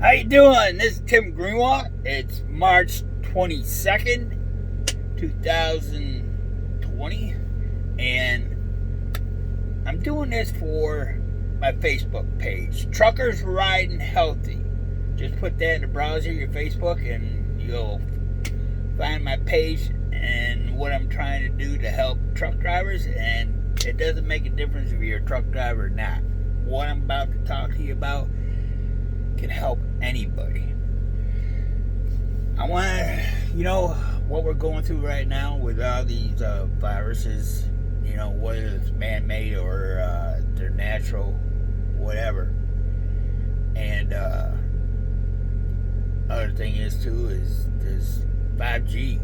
How you doing? This is Tim Greenwald. It's March 22nd, 2020, and I'm doing this for my Facebook page, Truckers Riding Healthy. Just put that in the browser, your Facebook, and you'll find my page and what I'm trying to do to help truck drivers. And it doesn't make a difference if you're a truck driver or not. What I'm about to talk to you about can help anybody. I want to, what we're going through right now with all these viruses, whether it's man-made or they're natural, whatever. And other thing is too is this 5G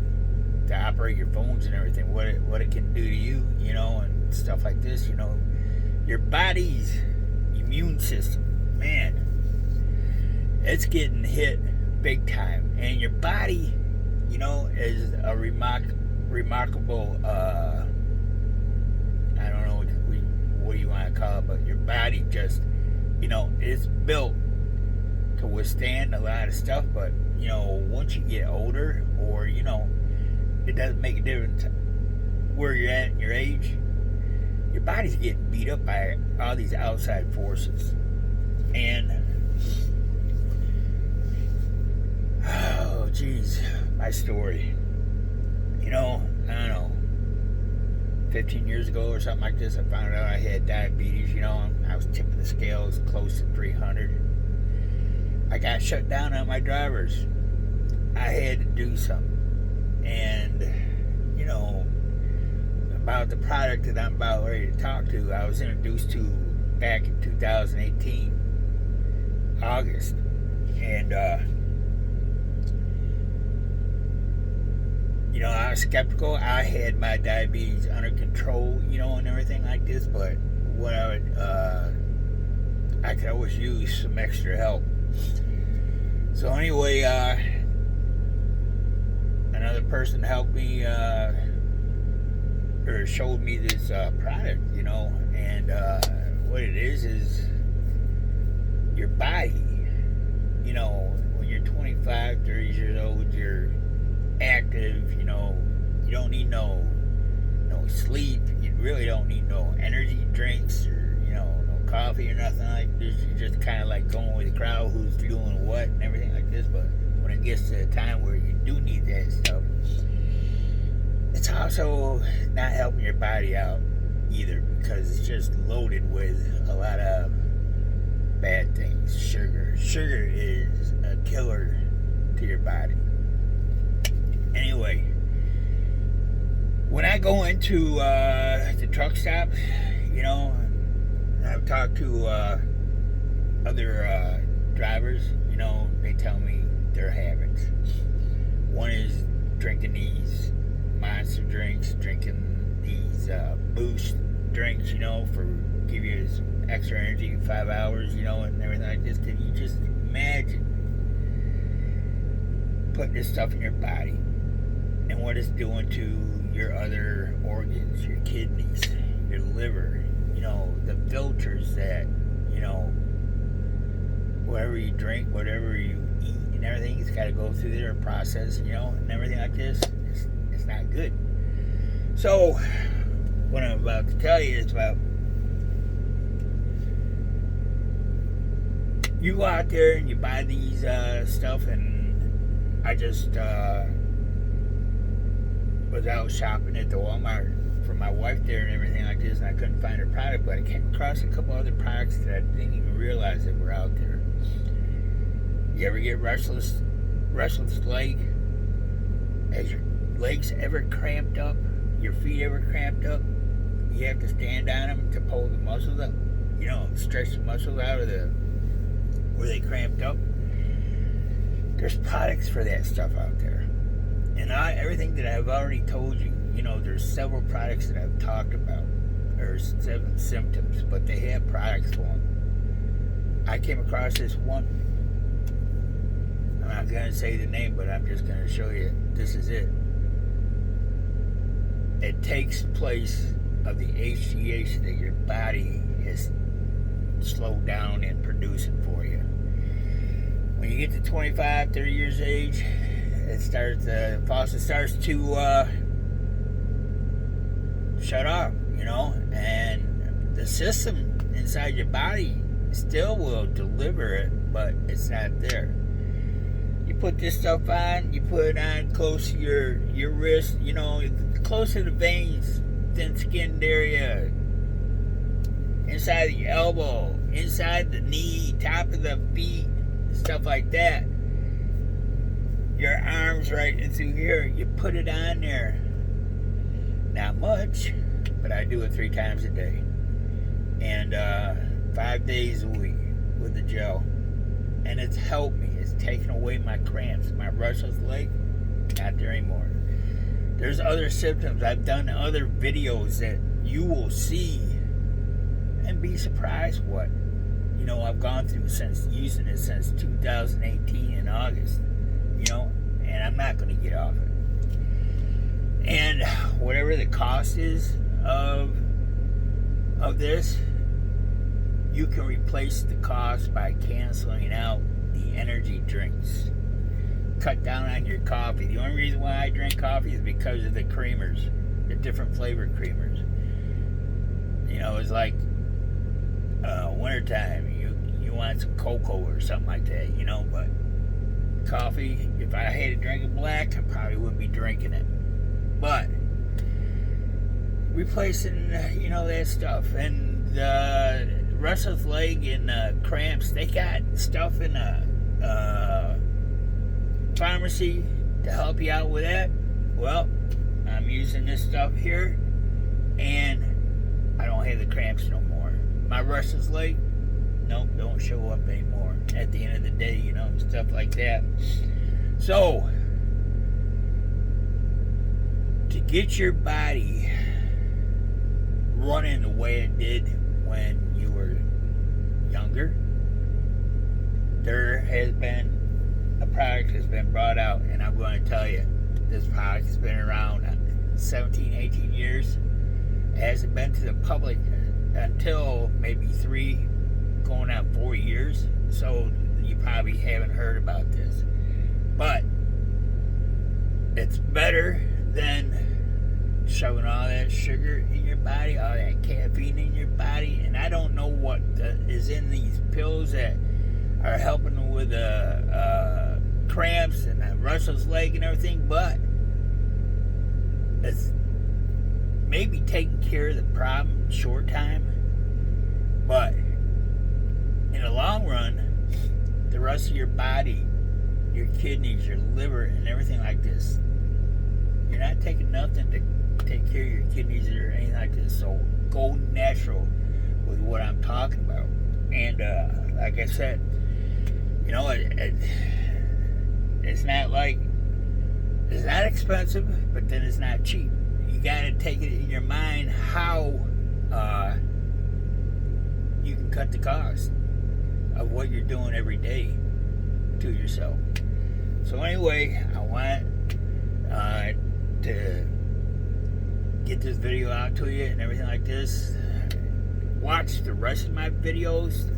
to operate your phones and everything. What it can do to you, and stuff like this. Your body's immune system, man, it's getting hit big time. And your body, is a remarkable, I don't know what you want to call it, but your body just, it's built to withstand a lot of stuff. But, once you get older, or, it doesn't make a difference where you're at in your age, your body's getting beat up by all these outside forces. And oh, geez, my story. I don't know, 15 years ago or something like this, I found out I had diabetes. I was tipping the scales close to 300. I got shut down on my drivers. I had to do something. And, about the product that I'm about ready to talk to, I was introduced to back in 2018, August. And, I was skeptical. I had my diabetes under control, and everything like this, but what I could always use some extra help. So anyway, another person helped me, or showed me this product, and what it is your body, when you're 25, 30 years old, you're active, you don't need no sleep, you really don't need no energy drinks or, no coffee or nothing like this. You're just kind of like going with the crowd who's doing what and everything like this. But when it gets to a time where you do need that stuff, it's also not helping your body out either, because it's just loaded with a lot of bad things. Sugar is a killer to your body. Anyway, when I go into the truck stop, I've talked to other drivers, they tell me their habits. One is drinking these monster drinks, drinking these boost drinks, for give you some extra energy in 5 hours, and everything like this. Can you just imagine putting this stuff in your body and what it's doing to your other organs, your kidneys, your liver, the filters that, whatever you drink, whatever you eat and everything, it's got to go through their process, and everything like this. It's not good. So what I'm about to tell you is about, you go out there and you buy these stuff, and I just was out shopping at the Walmart for my wife there and everything like this, and I couldn't find her product, but I came across a couple other products that I didn't even realize that were out there. You ever get restless leg? Has your legs ever cramped up? Your feet ever cramped up? You have to stand on them to pull the muscles up, stretch the muscles out of where they cramped up. There's products for that stuff out there. And everything that I've already told you, there's several products that I've talked about, or 7 symptoms, but they have products for them. I came across this one. I'm not going to say the name, but I'm just going to show you. This is it. It takes place of the HGH that your body has slowed down in producing for you. When you get to 25, 30 years of age, the faucet starts to shut off, and the system inside your body still will deliver it, but it's not there. You put this stuff on, you put it on close to your wrist, close to the veins, thin skinned area, inside the elbow, inside the knee, top of the feet, stuff like that. Your arms right into here, you put it on there. Not much, but I do it 3 times a day. And 5 days a week with the gel. And it's helped me. It's taken away my cramps. My restless leg, not there anymore. There's other symptoms. I've done other videos that you will see and be surprised what I've gone through since using it since 2018 in August. And I'm not going to get off it. And whatever the cost is of this, you can replace the cost by canceling out the energy drinks. Cut down on your coffee. The only reason why I drink coffee is because of the creamers, the different flavored creamers. It's like wintertime. You want some cocoa or something like that, but coffee, if I had to drink it black, I probably wouldn't be drinking it. But replacing, that stuff. And the restless leg and cramps, they got stuff in a pharmacy to help you out with that. Well, I'm using this stuff here, and I don't have the cramps no more. My restless leg, nope, don't show up anymore at the end of the day, stuff like that. So, to get your body running the way it did when you were younger, there has been a product that's been brought out, and I'm going to tell you, this product has been around 17, 18 years. It hasn't been to the public until maybe 3, going on 4 years. So you probably haven't heard about this. But it's better than shoving all that sugar in your body, all that caffeine in your body. And I don't know what is in these pills that are helping with cramps and a restless leg and everything, but it's maybe taking care of the problem short time, but in the long run, the rest of your body, your kidneys, your liver, and everything like this, you're not taking nothing to take care of your kidneys or anything like this. So go natural with what I'm talking about. And like I said, it's not expensive, but then it's not cheap. You got to take it in your mind how you can cut the cost of what you're doing every day to yourself. So anyway, I want to get this video out to you and everything like this. Watch the rest of my videos.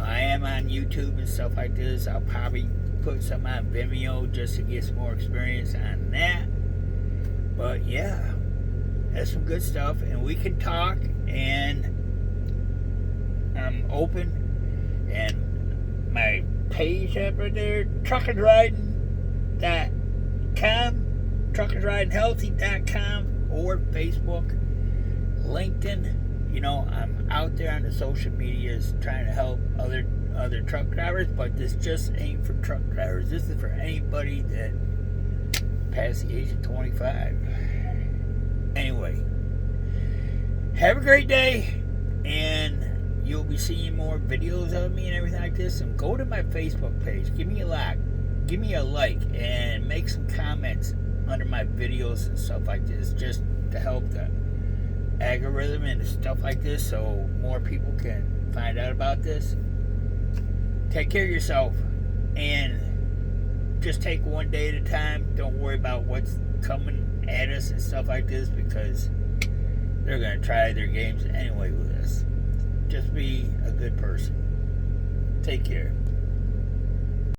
I am on YouTube and stuff like this. I'll probably put some on Vimeo just to get some more experience on that. But yeah, that's some good stuff, and we can talk, and I'm open. And my page up right there, truckersriding.com, truckersridinghealthy.com, or Facebook, LinkedIn. I'm out there on the social medias trying to help other truck drivers, but this just ain't for truck drivers. This is for anybody that past the age of 25. Anyway, have a great day, and you'll be seeing more videos of me and everything like this. And go to my Facebook page, give me a like, and make some comments under my videos and stuff like this, just to help the algorithm and stuff like this, so more people can find out about this. Take care of yourself, and just take one day at a time. Don't worry about what's coming at us and stuff like this, because they're going to try their games anyway with us. Just be a good person. Take care.